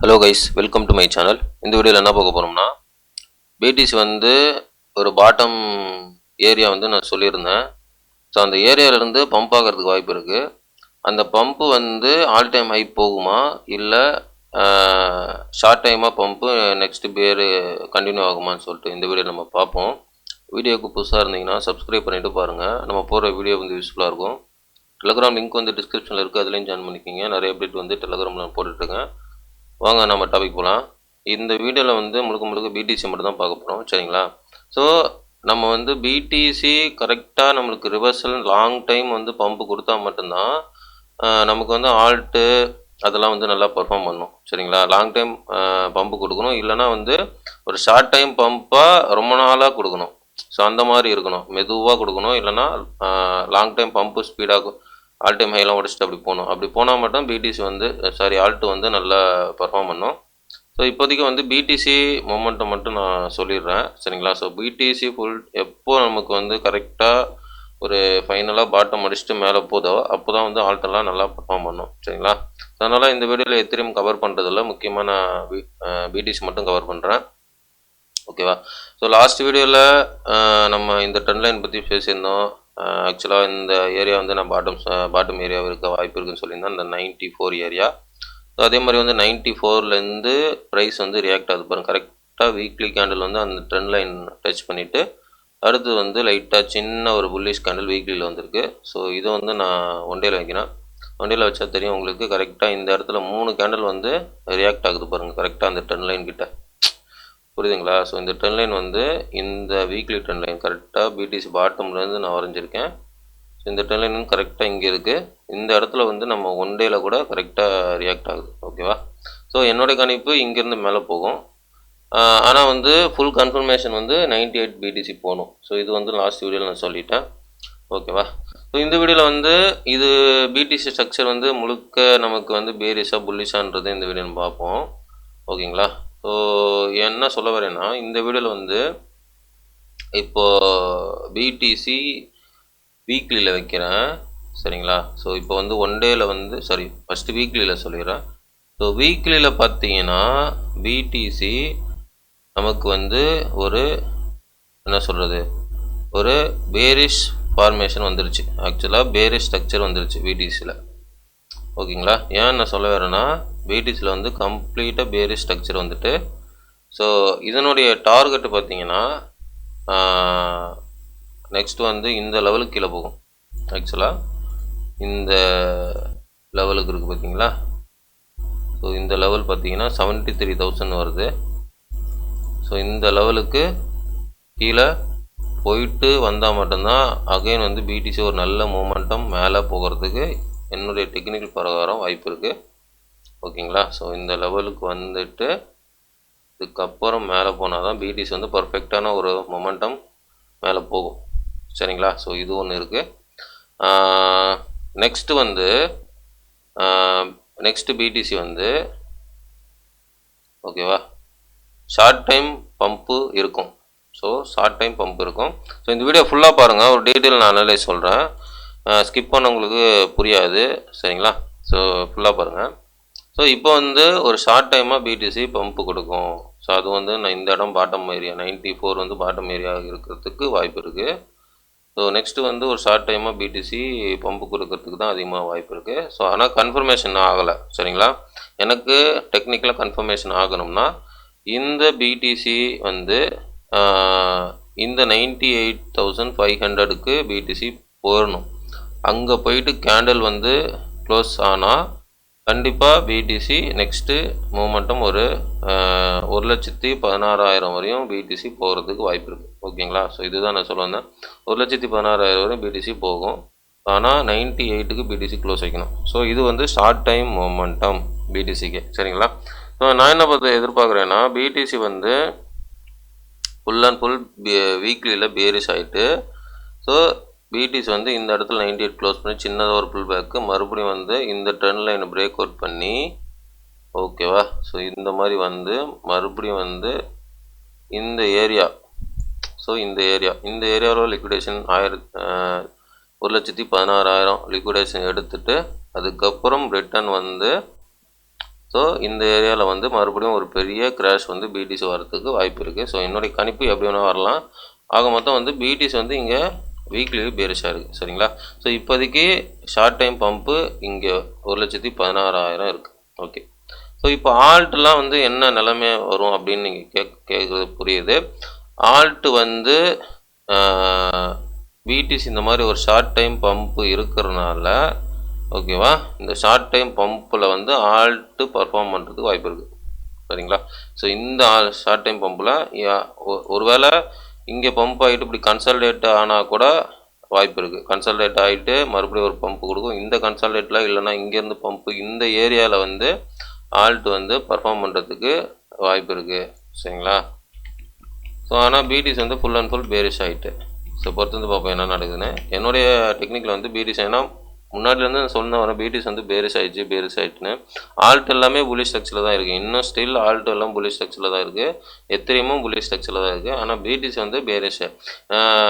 Hello guys, welcome to my channel. இந்த வீடியோவில் என்ன பார்க்க போகிறோம்னா, பிடிசி வந்து ஒரு பாட்டம் ஏரியா வந்து நான் சொல்லியிருந்தேன். ஸோ அந்த ஏரியாவிலேருந்து பம்ப் ஆகிறதுக்கு வாய்ப்பு இருக்குது. அந்த பம்பு வந்து ஆல் டைம் ஹை போகுமா, இல்லை ஷார்ட் டைமாக பம்பு நெக்ஸ்ட்டு பேர் கண்டினியூ ஆகுமான்னு சொல்லிட்டு இந்த வீடியோ நம்ம பார்ப்போம். வீடியோவுக்கு புதுசாக இருந்தீங்கன்னா சப்ஸ்கிரைப் பண்ணிவிட்டு பாருங்கள். நம்ம போகிற வீடியோ வந்து யூஸ்ஃபுல்லாக இருக்கும். டெலகிராம் லிங்க் வந்து டிஸ்கிரிப்ஷனில் இருக்குது, அதுலேயும் ஜாயின் பண்ணிக்கிங்க. நிறைய அப்டேட் வந்து டெலகிராமில் போட்டுட்ருக்கேன். வாங்க நம்ம டாபிக் போகலாம். இந்த வீடியோவில் வந்து முழுக்க பிடிசி மட்டும் தான் பார்க்க போகிறோம், சரிங்களா? ஸோ நம்ம வந்து பிடிசி கரெக்டாக நம்மளுக்கு ரிவர்சல் லாங் டைம் வந்து பம்பு கொடுத்தா மட்டும்தான் நமக்கு வந்து ஆல்ட்டு அதெல்லாம் வந்து நல்லா பர்ஃபார்ம் பண்ணும், சரிங்களா? லாங் டைம் பம்பு கொடுக்கணும், இல்லைனா வந்து ஒரு ஷார்ட் டைம் பம்பாக ரொம்ப நாளாக கொடுக்கணும். ஸோ அந்த மாதிரி இருக்கணும், மெதுவாக கொடுக்கணும். இல்லைனா லாங் டைம் பம்பு ஸ்பீடாக ஆல் டைம் ஹைலாம் உடச்சிட்டு அப்படி போகணும். அப்படி போனால் மட்டும் பிடிசி வந்து ஆல்ட்டு வந்து நல்லா பர்ஃபார்ம் பண்ணும். ஸோ இப்போதைக்கு வந்து பிடிசி மொமெண்ட்டை மட்டும் நான் சொல்லிடுறேன், சரிங்களா? ஸோ பிடிசி எப்போ நமக்கு வந்து கரெக்டாக ஒரு ஃபைனலாக பாட்டம் அடிச்சுட்டு மேலே போதோ அப்போ தான் வந்து ஆல்ட்டெல்லாம் நல்லா பர்ஃபார்ம் பண்ணும், சரிங்களா? அதனால் இந்த வீடியோவில் எத்திரியும் கவர் பண்ணுறதில்ல, முக்கியமாக நான் பிடிசி மட்டும் கவர் பண்ணுறேன், ஓகேவா? ஸோ லாஸ்ட் வீடியோவில் நம்ம இந்த ட்ரெண்ட் லைன் பற்றி பேசியிருந்தோம். ஆக்சுவலாக இந்த ஏரியா வந்து நான் பாட்டம் ஏரியா இருக்க வாய்ப்பு இருக்குன்னு சொல்லியிருந்தேன், இந்த 94 ஏரியா. ஸோ அதே மாதிரி வந்து 94லேருந்து ப்ரைஸ் வந்து ரியாக்ட் ஆகுது பாருங்கள். கரெக்டாக வீக்லி கேண்டில் வந்து அந்த ட்ரெண்ட் லைன் டச் பண்ணிவிட்டு அடுத்து வந்து லைட்டாக சின்ன ஒரு புல்லிஷ் கேண்டில் வீக்லியில் வந்திருக்கு. ஸோ இதை வந்து நான் ஒன் டேயில் வைக்கிறேன். ஒன் டேயில் வச்சா தெரியும் உங்களுக்கு. கரெக்டாக இந்த இடத்துல 3 கேண்டில் வந்து ரியாக்ட் ஆகுது பாருங்கள், கரெக்டாக அந்த ட்ரெண்ட் லைன் கிட்ட, புரியுதுங்களா? ஸோ இந்த ட்ரெண்ட் லைன் வந்து இந்த வீக்லி ட்ரெண்ட் லைன் கரெக்டாக பிடிசி பாட்டம்லேருந்து நான் வரைஞ்சிருக்கேன். ஸோ இந்த ட்ரெண்ட் லைன் கரெக்டாக இங்கே இருக்குது. இந்த இடத்துல வந்து நம்ம ஒன் டேயில் கூட கரெக்டாக ரியாக்ட் ஆகுது, ஓகேவா? ஸோ என்னோடய கணிப்பு இங்கேருந்து மேலே போகும். ஆனால் வந்து ஃபுல் கன்ஃபர்மேஷன் வந்து 98 பிடிசி போகணும். ஸோ இது வந்து லாஸ்ட் வீடியோவில் நான் சொல்லிட்டேன், ஓகேவா? ஸோ இந்த வீடியோவில் வந்து இது பிடிசி ஸ்ட்ரக்சர் வந்து முழுக்க நமக்கு வந்து பேரிஷாக புல்லிஷான்றது இந்த வீடியோ நம்ம பார்ப்போம், ஓகேங்களா? ஸோ என்ன சொல்ல வரேன்னா, இந்த வீடியோவில் வந்து இப்போது பிடிசி வீக்லியில் வைக்கிறேன், சரிங்களா? ஸோ இப்போ வந்து ஒன் டேயில் வந்து ஃபஸ்ட்டு வீக்லியில் சொல்லிடுறேன். ஸோ வீக்லியில் பார்த்தீங்கன்னா பிடிசி நமக்கு வந்து ஒரு என்ன சொல்கிறது, ஒரு பேரிஷ் ஃபார்மேஷன் வந்துருச்சு. ஆக்சுவலாக பேரிஷ் ஸ்ட்ரக்சர் வந்துருச்சு பிடிசியில், ஓகேங்களா? ஏன் நான் சொல்ல வரேன்னா, பிடிசியில் வந்து கம்ப்ளீட்டாக பேரிஷ் ஸ்ட்ரக்சர் வந்துட்டு, ஸோ இதனுடைய டார்கெட்டு பார்த்தீங்கன்னா நெக்ஸ்ட் வந்து இந்த லெவலுக்கு கீழே போகும். ஆக்சுவலாக இந்த லெவலுக்கு இருக்குது பார்த்தீங்களா? ஸோ இந்த லெவல் பார்த்தீங்கன்னா 73,000 வருது. ஸோ இந்த லெவலுக்கு கீழே போயிட்டு வந்தால் மட்டும்தான் அகைன் வந்து பிடிசி ஒரு நல்ல மூமெண்டம் மேலே போகிறதுக்கு என்னுடைய டெக்னிக்கல் பிரகாரம் வாய்ப்பு இருக்குது, ஓகேங்களா? ஸோ இந்த லெவலுக்கு வந்துட்டு இதுக்கப்புறம் மேலே போனால் தான் பிடிசி வந்து பர்ஃபெக்டான ஒரு மொமெண்டம் மேலே போகும், சரிங்களா? ஸோ இது ஒன்று இருக்குது. நெக்ஸ்ட்டு பிடிசி வந்து ஓகேவா, ஷார்ட் டைம் பம்பு இருக்கும். ஸோ ஷார்ட் டைம் பம்ப் இருக்கும். ஸோ இந்த வீடியோ ஃபுல்லாக பாருங்கள், ஒரு டீட்டெயில் நான் அனலைஸ் சொல்கிறேன், ஸ்கிப் பண்ணவங்களுக்கு புரியாது, சரிங்களா? ஸோ ஃபுல்லாக பாருங்கள். ஸோ இப்போ வந்து ஒரு ஷார்ட் டைமாக பிடிசி பம்பு கொடுக்கும். ஸோ அது வந்து நான் இந்த இடம் பாட்டம் ஏரியா 94 வந்து பாட்டம் ஏரியா இருக்கிறதுக்கு வாய்ப்பு இருக்குது. ஸோ நெக்ஸ்ட்டு வந்து ஒரு ஷார்ட் டைமாக பிடிசி பம்பு கொடுக்கறதுக்கு தான் அதிகமாக வாய்ப்பு இருக்குது. ஸோ ஆனால் கன்ஃபர்மேஷன் ஆகலை, சரிங்களா? எனக்கு டெக்னிக்கலாக கன்ஃபர்மேஷன் ஆகணும்னா இந்த பிடிசி வந்து இந்த 98,500க்கு பிடிசி போயிடணும். அங்கே போயிட்டு கேண்டில் வந்து க்ளோஸ் ஆனால் கண்டிப்பாக பிடிசி நெக்ஸ்ட்டு மூமெண்டம் ஒரு 1,16,000 வரையும் பிடிசி போகிறதுக்கு வாய்ப்பு இருக்குது, ஓகேங்களா? ஸோ இதுதான் நான் சொல்ல வந்தேன், 1,16,000 வரையும் பிடிசி போகும். ஆனால் 98க்கு பிடிசி க்ளோஸ் வைக்கணும். ஸோ இது வந்து ஷார்ட் டைம் மொமெண்டம் பிடிசிக்கு, சரிங்களா? ஸோ நான் என்ன எதிர்பார்க்குறேன்னா, பிடிசி வந்து ஃபுல் அண்ட் ஃபுல் வீக்லியில் பேரிஷ் ஆகிட்டு, ஸோ பிடிசி வந்து இந்த இடத்துல 98 க்ளோஸ் பண்ணி சின்னதாக ஒரு புல் பேக்கு மறுபடியும் வந்து இந்த ட்ரெண்ட் லைனை பிரேக் அவுட் பண்ணி, ஓகேவா? ஸோ இந்த மாதிரி வந்து மறுபடியும் வந்து இந்த ஏரியா, ஸோ இந்த ஏரியாவில் லிக்விடேஷன் 1,16,000 லிக்விடேஷன் எடுத்துட்டு அதுக்கப்புறம் ரிட்டர்ன் வந்து ஸோ இந்த ஏரியாவில் வந்து மறுபடியும் ஒரு பெரிய கிராஷ் வந்து பிடிசி வரதுக்கு வாய்ப்பு இருக்குது. ஸோ என்னுடைய கணிப்பு எப்படி வேணால் வரலாம். ஆக மொத்தம் வந்து பிடிசி வந்து இங்கே வீக்லி பேரிஷாக இருக்குது. சரிங்களா? ஸோ இப்போதைக்கு ஷார்ட் டைம் பம்பு இங்கே 1,16,000 இருக்குது. ஓகே. ஸோ இப்போ ஆல்ட்லாம் வந்து என்ன நிலைமை வரும் அப்படின்னு நீங்கள் கேட்குறது புரியுது. ஆல்ட்டு வந்து பிடிசி இந்த மாதிரி ஒரு ஷார்ட் டைம் பம்பு இருக்கிறனால ஓகேவா, இந்த ஷார்ட் டைம் பம்பில் வந்து ஆல்ட்டு பர்ஃபார்ம் பண்ணுறதுக்கு வாய்ப்பு இருக்குது. சரிங்களா? ஸோ இந்த ஷார்ட் டைம் பம்பில் ஒருவேளை இங்கே பம்ப் ஆகிட்டு இப்படி கன்சல்டேட் ஆனால் கூட வாய்ப்பு இருக்குது. கன்சல்டேட் ஆகிட்டு மறுபடியும் ஒரு பம்பு கொடுக்கும். இந்த கன்சல்டேட்டில் இல்லைன்னா இங்கேருந்து பம்பு இந்த ஏரியாவில் வந்து ஆல்ட்டு வந்து பர்ஃபார்ம் பண்ணுறதுக்கு வாய்ப்பு இருக்குது. சரிங்களா? ஸோ ஆனால் பிடிசி வந்து ஃபுல் அண்ட் ஃபுல் பேரிஷ் ஆகிட்டு. ஸோ பொறுத்து வந்து பார்ப்போம் என்ன நடக்குதுன்னு. என்னுடைய டெக்னிக்கில் வந்து பிடிசி ஏன்னா முன்னாடிலேருந்து நான் சொன்ன வரேன் பிடிசி வந்து பேரிஷ் ஆகிட்டுன்னு. ஆல்ட் எல்லாமே புல்லிஷ் ஸ்ட்ரக்சரில் தான் இருக்குது. இன்னும் ஸ்டில் ஆல்ட் எல்லாம் புல்லிஷ் ஸ்ட்ரக்சரில் தான் இருக்குது. எத்திரியமும் புல்லிஷ் ஸ்ட்ரக்சரில் தான் இருக்குது. ஆனால் பிடிசி வந்து பேரிஷ்.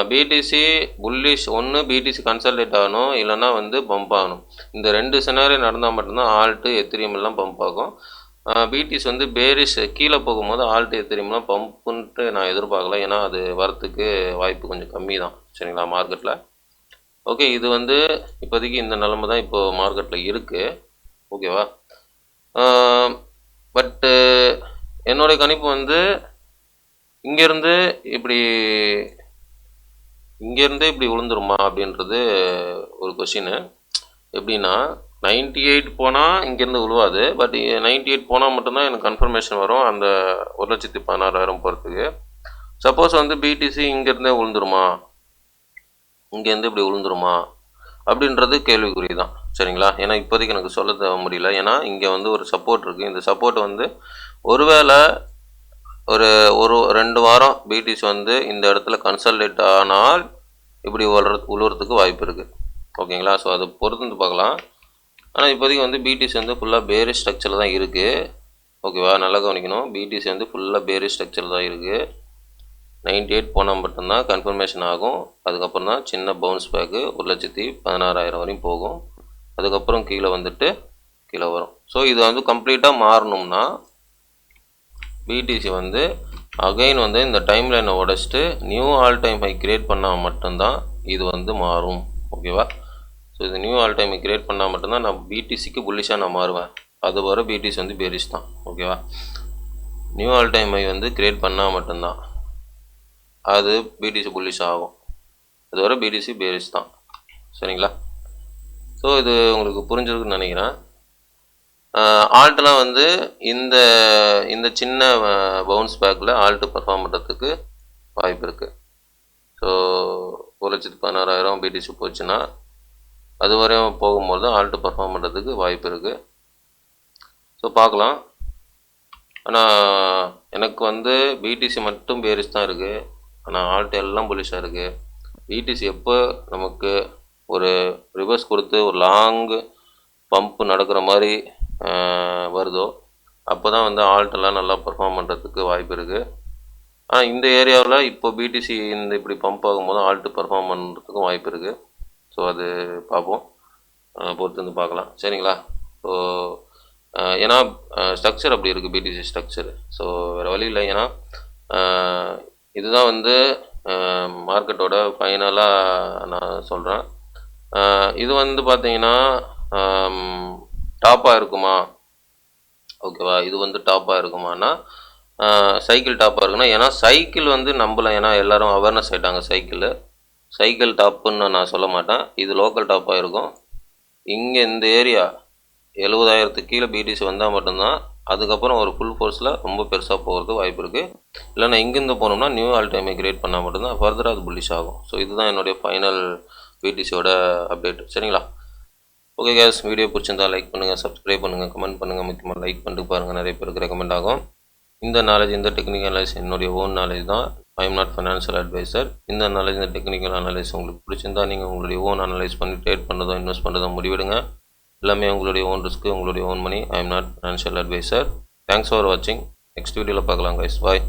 பிடிசி புல்லிஷ் ஒன்று பிடிசி கன்சல்டேட் ஆகணும், இல்லைனா வந்து பம்ப் ஆகணும். இந்த 2 சினாரியோ நடந்தால் மட்டும்தான் ஆல்ட்டு எத்திரியம் எல்லாம் பம்ப் ஆகும். பிடிசி வந்து பேரிஷ் கீழே போகும்போது ஆல்ட்டு எத்திரியம்லாம் பம்புன்ட்டு நான் எதிர்பார்க்கல. ஏன்னா அது வரத்துக்கு வாய்ப்பு கொஞ்சம் கம்மி தான். சரிங்களா? மார்க்கெட்டில். ஓகே. இது வந்து இப்போதைக்கு இந்த நிலமை தான் இப்போது மார்க்கெட்டில் இருக்குது. ஓகேவா? பட்டு என்னுடைய கணிப்பு வந்து இங்கேருந்து இப்படி விழுந்துருமா அப்படின்றது ஒரு கொஷினு. எப்படின்னா 98 போனால் இங்கேருந்து விழுவாது. பட் 98 போனால் மட்டும்தான் எனக்கு கன்ஃபர்மேஷன் வரும் அந்த 1,16,000 போகிறதுக்கு. சப்போஸ் வந்து பிடிசி இங்கேருந்தே விழுந்துருமா, இங்கேருந்து இப்படி விழுந்துருமா அப்படின்றது கேள்விக்குறி தான். சரிங்களா? ஏன்னா இப்போதைக்கு எனக்கு சொல்ல முடியல. ஏன்னா இங்கே வந்து ஒரு சப்போர்ட் இருக்குது. இந்த சப்போர்ட் வந்து ஒருவேளை ஒரு 2 வாரம் பிடிசி வந்து இந்த இடத்துல கன்சல்டேட் ஆனால் இப்படி உழுவுறதுக்கு வாய்ப்பு இருக்குது. ஓகேங்களா? ஸோ அதை பொறுத்து பார்க்கலாம். ஆனால் இப்போதைக்கு வந்து பிடிசி வந்து ஃபுல்லாக பேரிஷ் ஸ்ட்ரக்சரில் தான் இருக்குது. ஓகேவா? நல்லா கவனிக்கணும். பிடிசி வந்து ஃபுல்லாக பேரிஷ் ஸ்ட்ரக்சரில் தான் இருக்குது. 98 போனால் மட்டும்தான் கன்ஃபர்மேஷன் ஆகும். அதுக்கப்புறம் தான் சின்ன பவுன்ஸ் பேக்கு 1,16,000 வரையும் போகும். அதுக்கப்புறம் கீழே வந்துட்டு கீழே வரும். ஸோ இது வந்து கம்ப்ளீட்டாக மாறணும்னா பிடிசி வந்து அகைன் வந்து இந்த டைம் லைனை உடச்சிட்டு new all time high create பண்ணால் மட்டும்தான் இது வந்து மாறும். ஓகேவா? ஸோ இது நியூ ஆல் டைம் கிரியேட் பண்ணால் மட்டும்தான் நான் பிடிசிக்கு புல்லிஷாக நான் மாறுவேன். அது வர பிடிசி வந்து பேரிஷ் தான். ஓகேவா? நியூ ஆல் டைம் ஹை வந்து கிரியேட் பண்ணால் மட்டும்தான் அது பிடிசி புல்லிஷ் ஆகும். அதுவரை பிடிசி பேரிஷ் தான். சரிங்களா? ஸோ இது உங்களுக்கு புரிஞ்சிருக்குன்னு நினைக்கிறேன். ஆல்ட்டெலாம் வந்து இந்த சின்ன பவுன்ஸ் பேக்கில் ஆல்ட்டு பர்ஃபார்ம் பண்ணுறதுக்கு வாய்ப்பு இருக்குது. ஸோ 1,16,000 பிடிசி போச்சுன்னா அது வரையும் போகும்போது ஆல்ட்டு பர்ஃபார்ம் பண்ணுறதுக்கு வாய்ப்பு இருக்குது. ஸோ பார்க்கலாம். ஆனால் எனக்கு வந்து பிடிசி மட்டும் பேரிஷ் தான் இருக்குது. ஆனால் ஆல்ட்டு எல்லாம் புல்லிஷாக இருக்குது. பிடிசி எப்போ நமக்கு ஒரு ரிவர்ஸ் கொடுத்து ஒரு லாங் பம்ப் நடக்கிற மாதிரி வருதோ அப்போ தான் வந்து ஆல்ட்டெல்லாம் நல்லா பர்ஃபார்ம் பண்ணுறதுக்கு வாய்ப்பு இருக்குது. ஆனால் இந்த ஏரியாவில் இப்போ பிடிசி இப்படி பம்ப் ஆகும்போது ஆல்ட்டு பர்ஃபார்ம் பண்ணுறதுக்கும் வாய்ப்பு இருக்குது. ஸோ அது பார்ப்போம், பொறுத்து வந்து பார்க்கலாம். சரிங்களா? ஸோ ஏன்னா ஸ்ட்ரக்சர் அப்படி இருக்குது பிடிசி ஸ்ட்ரக்சரு. ஸோ வேறு வழி இல்லை. ஏன்னா இதுதான் வந்து மார்க்கெட்டோட ஃபைனலாக நான் சொல்கிறேன். இது வந்து பார்த்தீங்கன்னா டாப்பாக இருக்குமா? ஓகேவா? இது வந்து டாப்பாக இருக்குமானா சைக்கிள் டாப்பாக இருக்குன்னா, ஏன்னா சைக்கிள் வந்து நம்பலாம். ஏன்னா எல்லோரும் அவேர்னஸ் ஆகிட்டாங்க. சைக்கிள் டாப்புன்னு நான் சொல்ல மாட்டேன். இது லோக்கல் டாப்பாக இருக்கும். இங்கே இந்த ஏரியா 70,000 கீழே பிடிசி வந்தால் மட்டும்தான் அதுக்கப்புறம் ஒரு ஃபுல் ஃபோர்ஸில் ரொம்ப பெருசாக போகிறது வாய்ப்பு இருக்குது. இல்லைன்னா இங்கேருந்து போனோம்னா நியூ ஆல் டைமை கிரியேட் பண்ணால் மட்டும்தான் ஃபர்தராக அது புல்லிஷ் ஆகும். ஸோ இதுதான் என்னுடைய ஃபைனல் பிடிசியோட அப்டேட். சரிங்களா? ஓகே கேஸ், வீடியோ பிடிச்சிருந்தா லைக் பண்ணுங்கள், சப்ஸ்கிரைப் பண்ணுங்கள், கமெண்ட் பண்ணுங்கள். முக்கியமாக லைக் பண்ணிட்டு பாருங்கள், நிறைய பேருக்கு ரெக்கமெண்ட் ஆகும். இந்த நாலேஜ், இந்த டெக்னிக்கல் அனலைஸ் என்னுடைய ஓன் நாலேஜ் தான். I am not financial advisor. இந்த நாலேஜ், இந்த டெக்னிக்கல் அனலைஸ் உங்களுக்கு பிடிச்சிருந்தா நீங்கள் உங்களுடைய ஓன் அனலைஸ் பண்ணி ட்ரேட் பண்ணுறதோ இன்வெஸ்ட் பண்ணுறதோ முடிவெடுங்க. எல்லாமே உங்களுடைய ஓன் ரிஸ்க்கு, உங்களுடைய own money. I am not financial advisor. Thanks for வாட்சிங். நெக்ஸ்ட் வீடியோவில் பார்க்கலாம் கைஸ். பாய்.